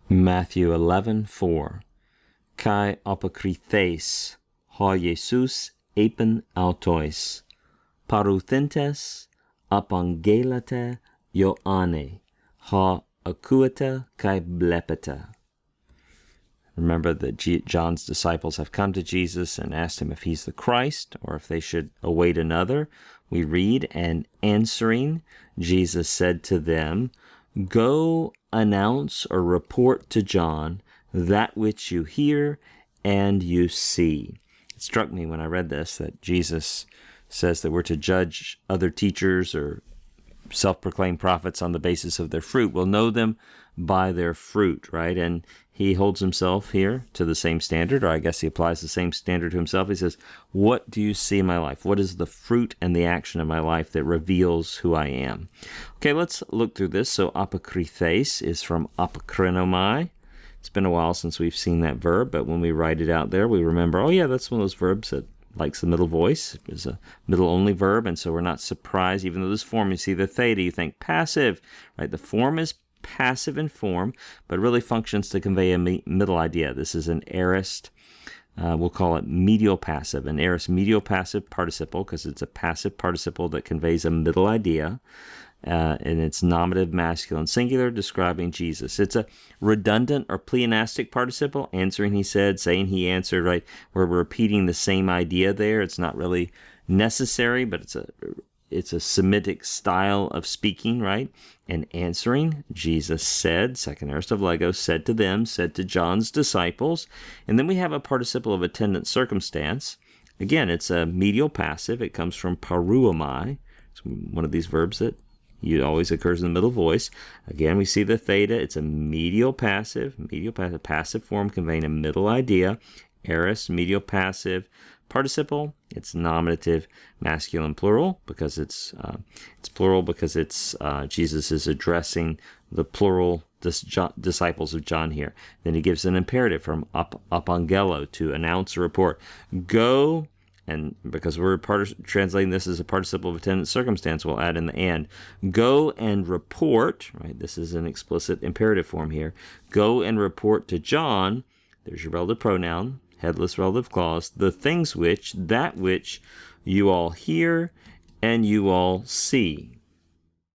Matthew 11:4. Kai apokrithes, ha Jesus epen autois, paruthentes apangelate Ioanne, ha akueta kai blepeta. Remember that John's disciples have come to Jesus and asked him if he's the Christ or if they should await another. We read, and answering, Jesus said to them, "Go announce or report to John that which you hear and you see." It struck me when I read this that Jesus says that we're to judge other teachers or self-proclaimed prophets on the basis of their fruit. We'll know them by their fruit, right? And he holds himself here to the same standard, or I guess he applies the same standard to himself. He says, what do you see in my life? What is the fruit and the action of my life that reveals who I am? Okay, let's look through this. So apokrithes is from apokrinomai. It's been a while since we've seen that verb, but when we write it out there, we remember, oh yeah, that's one of those verbs that likes the middle voice. It's a middle-only verb, and so we're not surprised. Even though this form, you see the theta, you think passive, right? The form is passive in form, but really functions to convey a middle idea. This is an aorist, we'll call it medial passive, an aorist medial passive participle, because it's a passive participle that conveys a middle idea. And it's nominative masculine singular describing Jesus. It's a redundant or pleonastic participle. Answering, he said, saying, he answered, right? Where we're repeating the same idea there. It's not really necessary, but it's a Semitic style of speaking, right? And answering, Jesus said, second aorist of Lego, said to them, said to John's disciples. And then we have a participle of attendant circumstance. Again, it's a medial passive. It comes from paruomai. It's one of these verbs that always occurs in the middle voice. Again, we see the theta. It's a medial passive passive form conveying a middle idea. Aorist, medial passive participle. It's nominative masculine plural because it's plural because it's Jesus is addressing the plural disciples of John here. Then he gives an imperative from apangelo, to announce or report. Go. And because we're translating this as a participle of attendant circumstance, we'll add in the and. Go and report, right? This is an explicit imperative form here. Go and report to John, there's your relative pronoun, headless relative clause, the things that which you all hear and you all see.